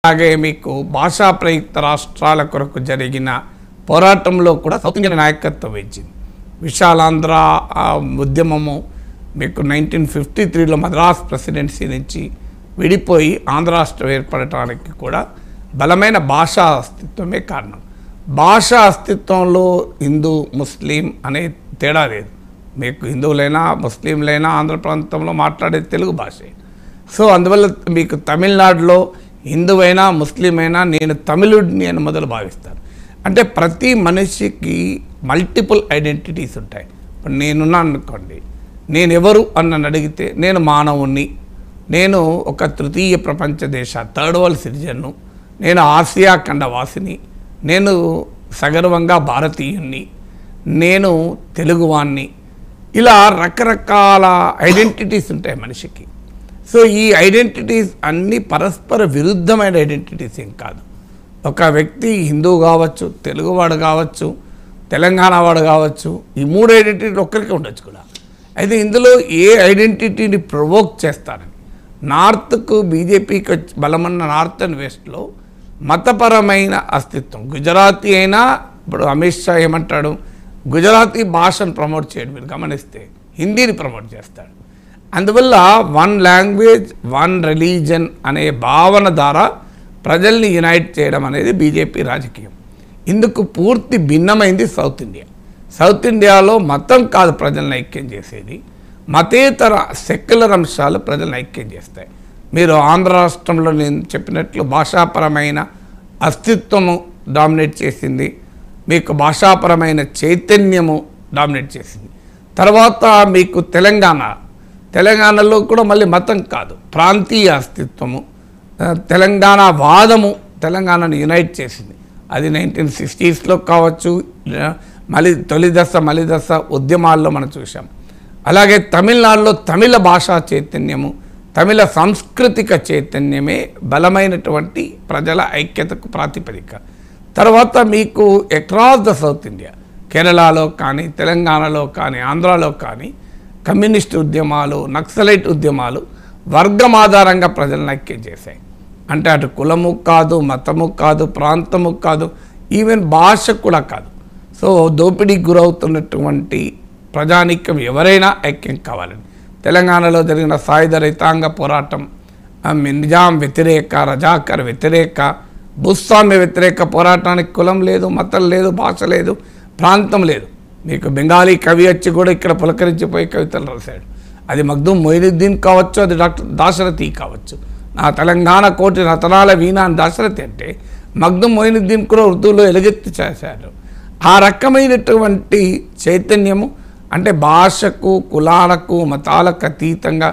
అలాగే మీకు భాషా ప్రయుక్త రాష్ట్రాల కొరకు జరిగిన పోరాటంలో కూడా సౌత్ ఇండియన్ నాయకత్వం వహించింది. విశాలాంధ్ర ఉద్యమము మీకు 1953లో మద్రాస్ ప్రెసిడెన్సీ నుంచి విడిపోయి ఆంధ్ర రాష్ట్రం ఏర్పడటానికి కూడా బలమైన భాషా అస్తిత్వమే కారణం. భాషా అస్తిత్వంలో హిందూ ముస్లిం అనే తేడా లేదు. మీకు హిందువులైనా ముస్లింలైనా ఆంధ్ర ప్రాంతంలో మాట్లాడే తెలుగు భాషే. సో అందువల్ల మీకు తమిళనాడులో హిందువైనా ముస్లిం అయినా నేను తమిళుడిని అని మొదలు భావిస్తాను. అంటే ప్రతి మనిషికి మల్టిపుల్ ఐడెంటిటీస్ ఉంటాయి. ఇప్పుడు నేనున్నాను అనుకోండి, నేను ఎవరు అని నన్ను అడిగితే నేను మానవుణ్ణి, నేను ఒక తృతీయ ప్రపంచ దేశ థర్డ్ వరల్డ్ సిటిజన్ను, నేను ఆసియా ఖండ వాసిని, నేను సగర్వంగా భారతీయుణ్ణి, నేను తెలుగువాణ్ణి, ఇలా రకరకాల ఐడెంటిటీస్ ఉంటాయి మనిషికి. సో ఈ ఐడెంటిటీస్ అన్నీ పరస్పర విరుద్ధమైన ఐడెంటిటీస్ ఏం కాదు. ఒక వ్యక్తి హిందూ కావచ్చు, తెలుగువాడు కావచ్చు, తెలంగాణ వాడు కావచ్చు, ఈ మూడు ఐడెంటిటీలు ఒక్కరికి ఉండొచ్చు కూడా. అయితే ఇందులో ఏ ఐడెంటిటీని ప్రొవోక్ చేస్తారని నార్త్కు బీజేపీకి బలమన్న నార్త్ అండ్ వెస్ట్లో మతపరమైన అస్తిత్వం. గుజరాతీ అయినా ఇప్పుడు అమిత్ షా ఏమంటాడు, గుజరాతీ భాషను ప్రమోట్ చేయడం మీరు గమనిస్తే హిందీని ప్రమోట్ చేస్తాడు. అందువల్ల వన్ లాంగ్వేజ్ వన్ రిలీజన్ అనే భావన ద్వారా ప్రజల్ని యునైట్ చేయడం అనేది బీజేపీ రాజకీయం. ఇందుకు పూర్తి భిన్నమైంది సౌత్ ఇండియా. సౌత్ ఇండియాలో మతం కాదు ప్రజలను ఐక్యం చేసేది, మతేతర సెక్యులర్ అంశాలు ప్రజలను ఐక్యం చేస్తాయి. మీరు ఆంధ్ర రాష్ట్రంలో నేను చెప్పినట్లు భాషాపరమైన అస్తిత్వము డామినేట్ చేసింది, మీకు భాషాపరమైన చైతన్యము డామినేట్ చేసింది. తర్వాత మీకు తెలంగాణలో కూడా మళ్ళీ మతం కాదు, ప్రాంతీయ అస్తిత్వము, తెలంగాణ వాదము తెలంగాణను యునైట్ చేసింది. అది 1960స్లో కావచ్చు, మలిదశ ఉద్యమాల్లో మనం చూసాం. అలాగే తమిళనాడులో తమిళ భాషా చైతన్యము, తమిళ సాంస్కృతిక చైతన్యమే బలమైనటువంటి ప్రజల ఐక్యతకు ప్రాతిపదిక. తర్వాత మీకు అక్రాస్ ద సౌత్ ఇండియా, కేరళలో కానీ తెలంగాణలో కానీ ఆంధ్రాలో కానీ కమ్యూనిస్ట్ ఉద్యమాలు, నక్సలైట్ ఉద్యమాలు వర్గం ఆధారంగా ప్రజలను ఐక్యం చేశాయి. అంటే అటు కులము కాదు, మతము కాదు, ప్రాంతము కాదు, ఈవెన్ భాష కూడా కాదు. సో దోపిడీకి గురవుతున్నటువంటి ప్రజానీకం ఎవరైనా ఐక్యం కావాలని తెలంగాణలో జరిగిన సాయుధ రైతాంగ పోరాటం, నిజాం వ్యతిరేక, రజాకర్ వ్యతిరేక, భూస్వామ్య వ్యతిరేక పోరాటానికి కులం లేదు, మతం లేదు, భాష లేదు, ప్రాంతం లేదు. మీకు బెంగాలీ కవి వచ్చి కూడా ఇక్కడ పులకరించిపోయి కవితలు రాశాడు. అది మగ్దూమ్ మొయినుద్దీన్ కావచ్చు, అది డాక్టర్ దాశరథి కావచ్చు. నా తెలంగాణ కోటి రతనాల వీణ అని దాశరథి అంటే మగ్దూమ్ మొయినుద్దీన్ కూడా ఉర్దూలో ఎలుగెత్తి చేశాడు. ఆ రకమైనటువంటి చైతన్యము అంటే భాషకు, కులాలకు, మతాలకు అతీతంగా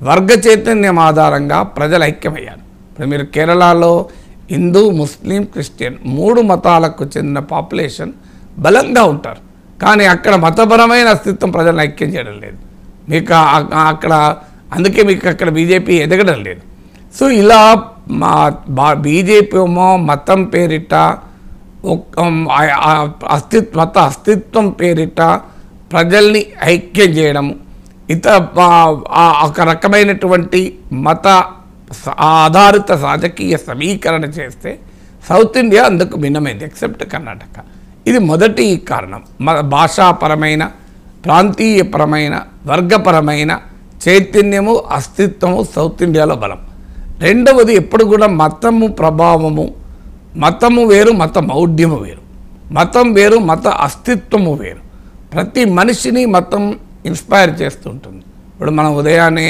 వర్గ చైతన్యం ఆధారంగా ప్రజలు ఐక్యమయ్యారు. ఇప్పుడు మీరు కేరళలో హిందూ, ముస్లిం, క్రిస్టియన్ మూడు మతాలకు చెందిన పాపులేషన్ బలంగా ఉంటారు. కానీ అక్కడ మతపరమైన అస్తిత్వం ప్రజలను ఐక్యం చేయడం లేదు. మీకు అక్కడ అందుకే మీకు అక్కడ బీజేపీ ఎదగడం లేదు. సో ఇలా బీజేపీ ఏమో మతం పేరిట, అస్తిత్వం పేరిట ప్రజల్ని ఐక్యం చేయడము, ఒక రకమైనటువంటి మత ఆధారిత రాజకీయ సమీకరణ చేస్తే సౌత్ ఇండియా అందుకు భిన్నమైంది, ఎక్సెప్ట్ కర్ణాటక. ఇది మొదటి కారణం. భాషాపరమైన, ప్రాంతీయపరమైన, వర్గపరమైన చైతన్యము, అస్తిత్వము సౌత్ ఇండియాలో బలం. రెండవది ఎప్పుడు కూడా మతము ప్రభావము, మతము వేరు, మత మౌఢ్యము వేరు, మతం వేరు, మత అస్తిత్వము వేరు. ప్రతి మనిషిని మతం ఇన్స్పైర్ చేస్తుంటుంది. ఇప్పుడు మనం ఉదయాన్నే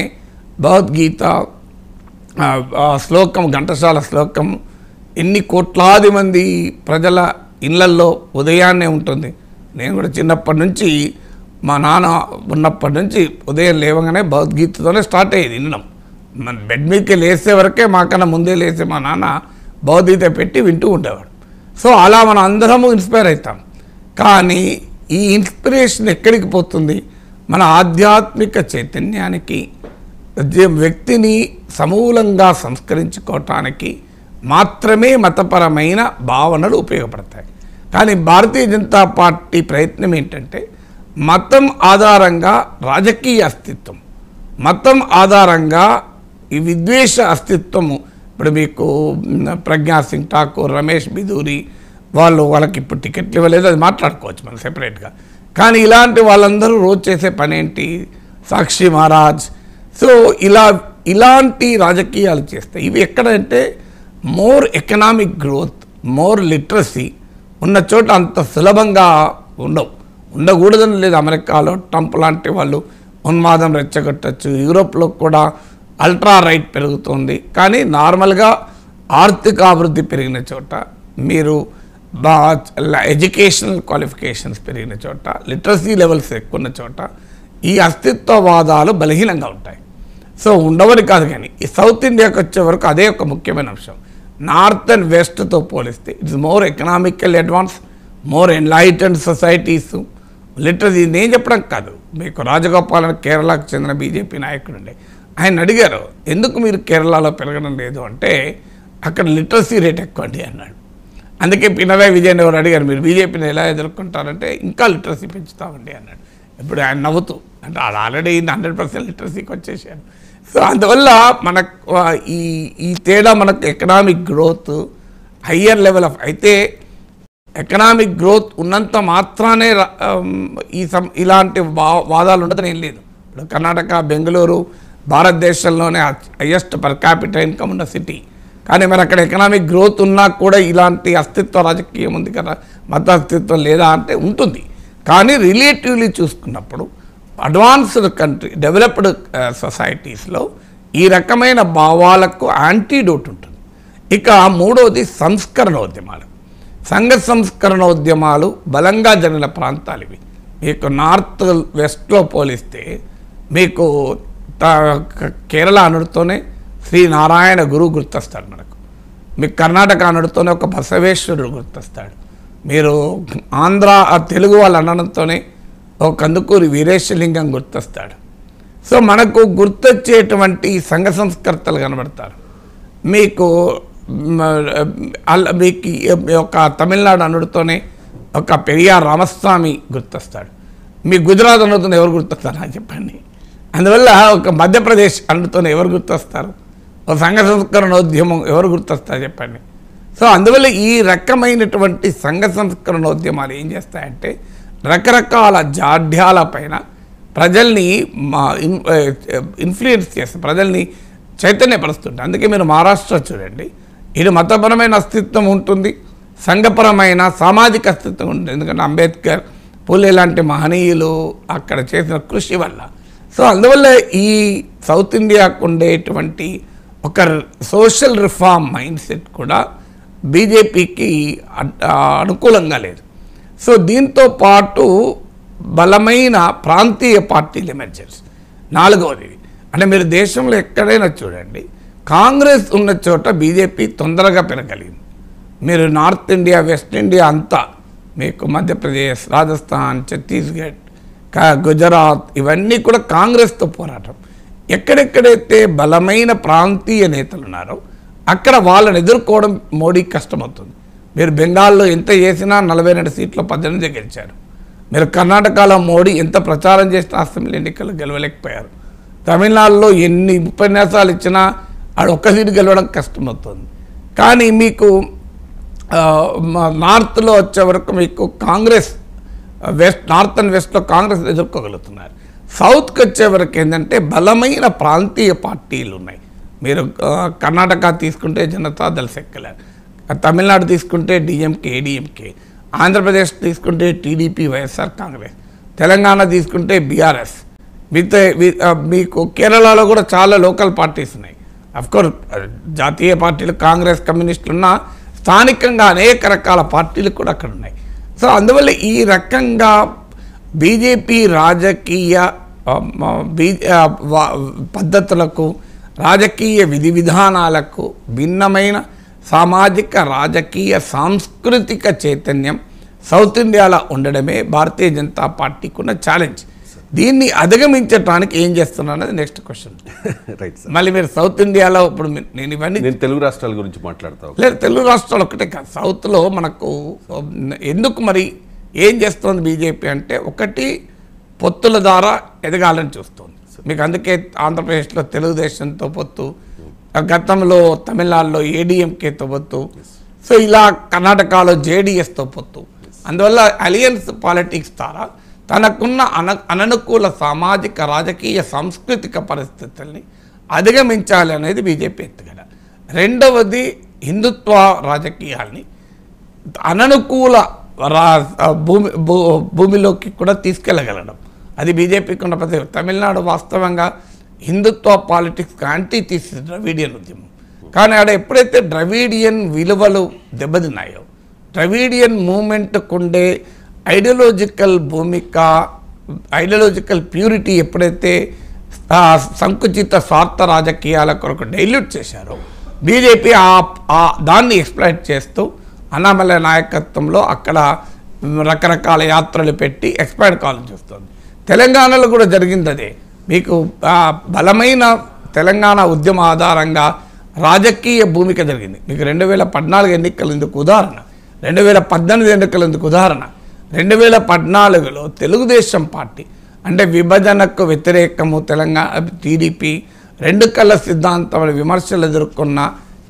భగవద్గీత శ్లోకం, ఘంటసాల శ్లోకం ఎన్ని కోట్లాది మంది ప్రజల ఇళ్లల్లో ఉదయాన్నే ఉంటుంది. నేను కూడా చిన్నప్పటి నుంచి, మా నాన్న ఉన్నప్పటి నుంచి ఉదయం లేవగానే భగవద్గీతతోనే స్టార్ట్ అయ్యేది వినడం. మన బెడ్ మీదకి లేసే వరకే మాకన్నా ముందే లేసే మా నాన్న భగవద్గీత పెట్టి వింటూ ఉండేవాడు. సో అలా మనం అందరము ఇన్స్పైర్ అవుతాం. కానీ ఈ ఇన్స్పిరేషన్ ఎక్కడికి పోతుంది? మన ఆధ్యాత్మిక చైతన్యానికి, వ్యక్తిని సమూలంగా సంస్కరించుకోవటానికి మాత్రమే మతపరమైన భావనలు ఉపయోగపడతాయి. కానీ భారతీయ జనతా పార్టీ ప్రయత్నం ఏంటంటే మతం ఆధారంగా రాజకీయ అస్తిత్వం, మతం ఆధారంగా ఈ విద్వేష అస్తిత్వము ఇప్పుడు మీకు ప్రజ్ఞా సింగ్ ఠాకూర్, రమేష్ బిధూరి వాళ్ళకి ఇప్పుడు టికెట్లు ఇవ్వలేదు, అది మాట్లాడుకోవచ్చు మనం సెపరేట్గా. కానీ ఇలాంటి వాళ్ళందరూ రోజు చేసే పని ఏంటి? సాక్షి మహారాజ్. సో ఇలాంటి రాజకీయాలు చేస్తాయి. ఇవి ఎక్కడంటే more economic growth, more literacy ఉన్న చోట అంత సులభంగా ఉండకూడదని లేదు. అమెరికాలో ట్రంప్ లాంటి వాళ్ళు ఉన్మాదం రెచ్చగొట్టచ్చు, యూరోప్లో కూడా అల్ట్రా రైట్ పెరుగుతుంది. కానీ నార్మల్గా ఆర్థిక అభివృద్ధి పెరిగిన చోట, మీరు ఎడ్యుకేషనల్ క్వాలిఫికేషన్స్ పెరిగిన చోట, లిటరసీ లెవెల్స్ ఎక్కువ ఉన్న చోట ఈ అస్తిత్వవాదాలు బలహీనంగా ఉంటాయి. సో ఉండవని కాదు, కానీ ఈ సౌత్ ఇండియాకి వచ్చే వరకు అదే ఒక ముఖ్యమైన అంశం. నార్త్ అండ్ వెస్ట్తో పోలిస్తే it's more economical advance, more enlightened societies. Literacy నేను చెప్పడం కాదు, మీకు రాజగోపాల్ అని కేరళకు చెందిన బీజేపీ నాయకుడు ఉండే, ఆయన అడిగారు ఎందుకు మీరు కేరళలో పెరగడం లేదు అంటే అక్కడ లిటరసీ రేట్ ఎక్కువ అండి అన్నాడు. అందుకే పినరాయి విజయన్ ఎవరు అడిగారు మీరు బీజేపీని ఎలా ఎదుర్కొంటారంటే ఇంకా లిటరసీ పెంచుతామండి అన్నాడు. ఇప్పుడు ఆయన నవ్వుతూ, అంటే అది ఆల్రెడీ 100% లిటరసీకి వచ్చేసారు. సో అందువల్ల మనకు ఈ తేడా మనకు economic growth higher level of అయితే ఎకనామిక్ గ్రోత్ ఉన్నంత మాత్రానే ఇలాంటి వాదాలు ఉండదని ఏం లేదు. ఇప్పుడు కర్ణాటక, బెంగళూరు భారతదేశంలోనే హయ్యెస్ట్ పర్ క్యాపిటల్ ఇన్కమ్ ఉన్న సిటీ, కానీ మరి అక్కడ ఎకనామిక్ గ్రోత్ ఉన్నా కూడా ఇలాంటి అస్తిత్వ రాజకీయం ఉంది కదా, మత అస్తిత్వం లేదా అంటే ఉంటుంది. కానీ రిలేటివ్లీ చూసుకున్నప్పుడు అడ్వాన్స్డ్ కంట్రీ, డెవలప్డ్ సొసైటీస్లో ఈ రకమైన భావాలకు యాంటీడోట్ ఉంటుంది. ఇక మూడవది సంస్కరణోద్యమాలు. సంఘ సంస్కరణోద్యమాలు బలంగా జరిగిన ప్రాంతాలు ఇవి. మీకు నార్త్ వెస్ట్లో పోలిస్తే మీకు కేరళ అనుడితోనే శ్రీనారాయణ గురువు గుర్తొస్తాడు మనకు. మీకు కర్ణాటక అనుడితోనే ఒక బసవేశ్వరుడు గుర్తొస్తాడు. మీరు ఆంధ్ర తెలుగు వాళ్ళు అనడంతోనే ఒక కందుకూరి వీరేశలింగం గుర్తొస్తాడు. సో మనకు గుర్తొచ్చేటువంటి సంఘ సంస్కర్తలు కనబడతారు. మీకు ఒక తమిళనాడు అనుడితోనే ఒక పెరియార్ రామస్వామి గుర్తొస్తాడు. మీ గుజరాత్ అనుడితోనే ఎవరు గుర్తొస్తారు అని చెప్పండి. అందువల్ల ఒక మధ్యప్రదేశ్ అనుడితోనే ఎవరు గుర్తొస్తారు? ఒక సంఘ సంస్కరణోద్యమం ఎవరు గుర్తొస్తారు చెప్పండి. సో అందువల్ల ఈ రకమైనటువంటి సంఘ సంస్కరణోద్యమాలు ఏం చేస్తాయంటే రకరకాల జాడ్యాల పైన ప్రజల్ని ఇన్ఫ్లుయెన్స్ చేస్తాయి, ప్రజల్ని చైతన్యపరుస్తుంటాయి. అందుకే మీరు మహారాష్ట్ర చూడండి, ఇది మతపరమైన అస్తిత్వం ఉంటుంది, సంఘపరమైన సామాజిక అస్తిత్వం ఉంటుంది. ఎందుకంటే అంబేద్కర్, పూలే లాంటి మహనీయులు అక్కడ చేసిన కృషి వల్ల. సో అందువల్ల ఈ సౌత్ ఇండియాకు ఉండేటువంటి ఒక సోషల్ రిఫార్మ్ మైండ్ సెట్ కూడా బీజేపీకి అనుకూలంగా లేదు. సో దీంతో పాటు బలమైన ప్రాంతీయ పార్టీల ఎమర్జెన్స్. నాలుగవది అంటే మీరు దేశంలో ఎక్కడైనా చూడండి, కాంగ్రెస్ ఉన్న చోట బీజేపీ తొందరగా పెరగలిగింది. మీరు నార్త్ ఇండియా, వెస్ట్ ఇండియా అంతా మీకు మధ్యప్రదేశ్, రాజస్థాన్, ఛత్తీస్గఢ్, గుజరాత్ ఇవన్నీ కూడా కాంగ్రెస్తో పోరాటం. ఎక్కడెక్కడైతే బలమైన ప్రాంతీయ నేతలు ఉన్నారో అక్కడ వాళ్ళని ఎదుర్కోవడం మోడీకి కష్టమవుతుంది. మీరు బెంగాల్లో ఎంత చేసినా 42 సీట్లు 18 గెలిచారు. మీరు కర్ణాటకలో మోడీ ఎంత ప్రచారం చేసినా అసెంబ్లీ ఎన్నికలు గెలవలేకపోయారు. తమిళనాడులో ఎన్ని ఉపన్యాసాలు ఇచ్చినా ఆడ ఒక్క సీటు గెలవడం కష్టమవుతుంది. కానీ మీకు నార్త్లో వచ్చే వరకు మీకు కాంగ్రెస్ నార్త్ అండ్ వెస్ట్లో కాంగ్రెస్ ఎదుర్కోగలుగుతున్నారు. సౌత్కి వచ్చే వరకు ఏంటంటే బలమైన ప్రాంతీయ పార్టీలు ఉన్నాయి. మీరు కర్ణాటక తీసుకుంటే జనతాదళ్ సెక్యులర్, తమిళనాడు తీసుకుంటే డిఎంకే, ఏడీఎంకే, ఆంధ్రప్రదేశ్ తీసుకుంటే టీడీపీ, వైఎస్ఆర్ కాంగ్రెస్, తెలంగాణ తీసుకుంటే బీఆర్ఎస్, మీకు కేరళలో కూడా చాలా లోకల్ పార్టీస్ ఉన్నాయి. అఫ్కోర్స్ జాతీయ పార్టీలు కాంగ్రెస్, కమ్యూనిస్టులు ఉన్న స్థానికంగా అనేక రకాల పార్టీలు కూడా అక్కడ ఉన్నాయి. సో అందువల్ల ఈ రకంగా బీజేపీ రాజకీయ పద్ధతులకు, రాజకీయ విధి విధానాలకు భిన్నమైన సామాజిక, రాజకీయ, సాంస్కృతిక చైతన్యం సౌత్ ఇండియాలో ఉండడమే భారతీయ జనతా పార్టీకి ఉన్న ఛాలెంజ్. దీన్ని అధిగమించడానికి ఏం చేస్తున్నా అన్నది నెక్స్ట్ క్వశ్చన్. Right sir. మళ్ళీ మీరు సౌత్ ఇండియాలో ఇప్పుడు నేను తెలుగు రాష్ట్రాల గురించి మాట్లాడతాను. లేదు, తెలుగు రాష్ట్రాలు ఒకటే కాదు, సౌత్లో మనకు ఎందుకు మరి ఏం చేస్తుంది బీజేపీ అంటే ఒకటి పొత్తుల ద్వారా ఎదగాలని చూస్తుంది. మీకు అందుకే ఆంధ్రప్రదేశ్లో తెలుగుదేశంతో పొత్తు, గతంలో తమిళనాడులో ఏడీఎంకేతో పొత్తు, సో ఇలా కర్ణాటకలో జేడీఎస్తో పొత్తు. అందువల్ల అలియన్స్ పాలిటిక్స్ ద్వారా తనకున్న అననుకూల సామాజిక రాజకీయ సాంస్కృతిక పరిస్థితుల్ని అధిగమించాలి అనేది బీజేపీ ఎత్తుగడ. రెండవది హిందుత్వ రాజకీయాల్ని అననుకూల భూమిలోకి కూడా తీసుకెళ్ళగలడం, అది బీజేపీకి ఉన్న ప్రతి. తమిళనాడు వాస్తవంగా హిందుత్వ పాలిటిక్స్కి యాంటీ తీసి ద్రవిడియన్ ఉద్యమం, కానీ ఆడ ఎప్పుడైతే ద్రవిడియన్ విలువలు దెబ్బతిన్నాయో, ద్రవిడియన్ మూమెంట్కుండే ఐడియాలజికల్ భూమిక, ఐడియాలజికల్ ప్యూరిటీ ఎప్పుడైతే సంకుచిత స్వార్థ రాజకీయాల కొరకు డైల్యూట్ చేశారో, బీజేపీ దాన్ని ఎక్స్ప్లాయిట్ చేస్తూ అన్నామలై నాయకత్వంలో అక్కడ రకరకాల యాత్రలు పెట్టి ఎక్స్పైర్డ్ కావాలని చూస్తుంది. తెలంగాణలో కూడా జరిగింది అదే. మీకు బలమైన తెలంగాణ ఉద్యమ ఆధారంగా రాజకీయ భూమిక జరిగింది. మీకు 2014 ఎన్నికలు ఎందుకు ఉదాహరణ, 2018 ఎన్నికలు ఎందుకు ఉదాహరణ. 2014లో తెలుగుదేశం పార్టీ అంటే విభజనకు వ్యతిరేకము తెలంగాణ టీడీపీ, రెండు కళ్ళ సిద్ధాంతం విమర్శలు ఎదుర్కొన్న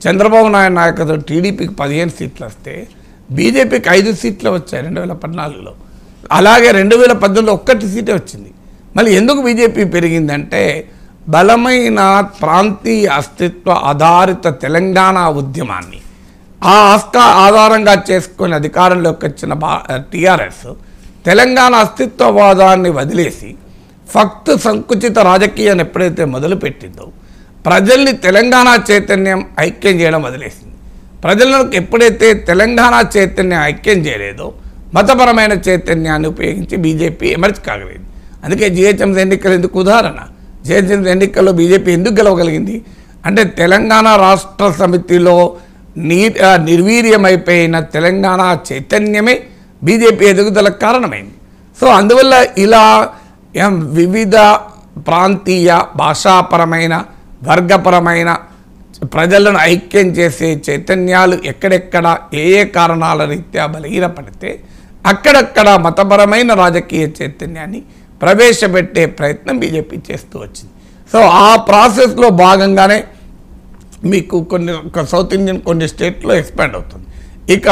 చంద్రబాబు నాయుడు నాయకత్వం టీడీపీకి 15 సీట్లు వస్తే బీజేపీకి 5 సీట్లు వచ్చాయి 2014లో. అలాగే 2018లో 1 సీటే వచ్చింది. మళ్ళీ ఎందుకు బీజేపీ పెరిగిందంటే బలమైన ప్రాంతీయ అస్తిత్వ ఆధారిత తెలంగాణ ఉద్యమాన్ని ఆధారంగా చేసుకొని అధికారంలోకి వచ్చిన టీఆర్ఎస్ తెలంగాణ అస్తిత్వవాదాన్ని వదిలేసి ఫక్త్ సంకుచిత రాజకీయాన్ని ఎప్పుడైతే మొదలుపెట్టిందో ప్రజల్ని తెలంగాణ చైతన్యం ఐక్యం చేయడం వదిలేసింది. ప్రజలకు ఎప్పుడైతే తెలంగాణ చైతన్యం ఐక్యం చేయలేదో మతపరమైన చైతన్యాన్ని ఉపయోగించి బీజేపీ ఎమర్జ్ కాగలిగింది. అందుకే జిహెచ్ఎంసీ ఎన్నికలు ఎందుకు ఉదాహరణ. జిహెచ్ఎంసీ ఎన్నికల్లో బీజేపీ ఎందుకు గెలవగలిగింది అంటే తెలంగాణ రాష్ట్ర సమితిలో నిర్వీర్యమైపోయిన తెలంగాణ చైతన్యమే బీజేపీ ఎదుగుదలకు కారణమైంది. సో అందువల్ల ఇలా వివిధ ప్రాంతీయ భాషాపరమైన వర్గపరమైన ప్రజలను ఐక్యం చేసే చైతన్యాలు ఎక్కడెక్కడ ఏ కారణాల రీత్యా బలహీనపడితే అక్కడక్కడ మతపరమైన రాజకీయ చైతన్యాన్ని ప్రవేశపెట్టే ప్రయత్నం బీజేపీ చేస్తూ వచ్చింది. సో ఆ ప్రాసెస్లో భాగంగానే మీకు సౌత్ ఇండియన్ కొన్ని స్టేట్లో ఎక్స్పాండ్ అవుతుంది. ఇక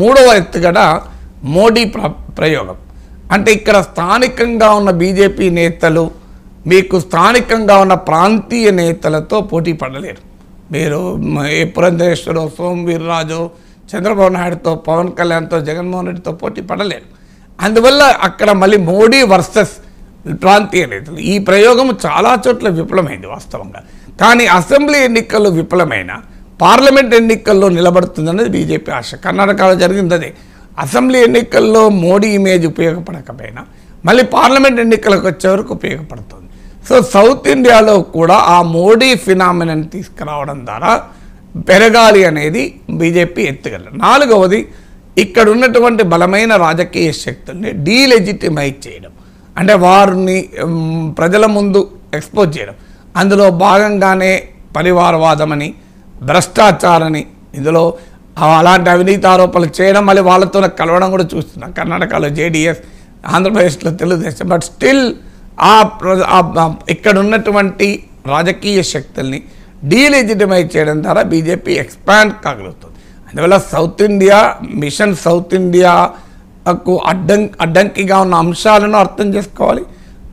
మూడవ ఎత్తుగడ మోడీ ప్రయోగం. అంటే ఇక్కడ స్థానికంగా ఉన్న బీజేపీ నేతలు మీకు స్థానికంగా ఉన్న ప్రాంతీయ నేతలతో పోటీ పడలేరు. మీరు పురంధరేశ్వరో, సోమవీర్రాజు, చంద్రబాబు నాయుడుతో, పవన్ కళ్యాణ్తో, జగన్మోహన్ రెడ్డితో పోటీ పడలేరు. అందువల్ల అక్కడ మళ్ళీ మోడీ వర్సెస్ ప్రాంతీయ నేతలు ఈ ప్రయోగం చాలా చోట్ల విఫలమైంది వాస్తవంగా. కానీ అసెంబ్లీ ఎన్నికల్లో విఫలమైన పార్లమెంట్ ఎన్నికల్లో నిలబడుతుందనేది బీజేపీ ఆశ. కర్ణాటకలో జరిగింది అదే. అసెంబ్లీ ఎన్నికల్లో మోడీ ఇమేజ్ ఉపయోగపడకపోయినా మళ్ళీ పార్లమెంట్ ఎన్నికలకు వచ్చే వరకు ఉపయోగపడుతుంది. సో సౌత్ ఇండియాలో కూడా ఆ మోడీ ఫినామినన్ తీసుకురావడం ద్వారా పెరగాలి అనేది బీజేపీ ఎత్తుగల. నాలుగవది ఇక్కడ ఉన్నటువంటి బలమైన రాజకీయ శక్తుల్ని డీలెజిటిమైజ్ చేయడం, అంటే వారిని ప్రజల ముందు ఎక్స్పోజ్ చేయడం. అందులో భాగంగానే పరివారవాదమని, భ్రష్టాచారని, ఇందులో అలాంటి అవినీతి ఆరోపణలు చేయడం, మళ్ళీ వాళ్ళతో కలవడం కూడా చూస్తున్నాం. కర్ణాటకలో జేడీఎస్, ఆంధ్రప్రదేశ్లో తెలుగుదేశం. బట్ స్టిల్ ఇక్కడ ఉన్నటువంటి రాజకీయ శక్తుల్ని డీలెజిటిమైజ్ చేయడం ద్వారా బీజేపీ ఎక్స్పాండ్ కాగలుగుతుంది. అందువల్ల సౌత్ ఇండియా మిషన్ సౌత్ ఇండియాకు అడ్డంకిగా ఉన్న అంశాలను అర్థం చేసుకోవాలి.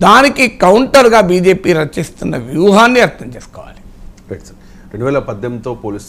దానికి కౌంటర్గా బీజేపీ రచిస్తున్న వ్యూహాన్ని అర్థం చేసుకోవాలి. 2018తో పోలిస్తే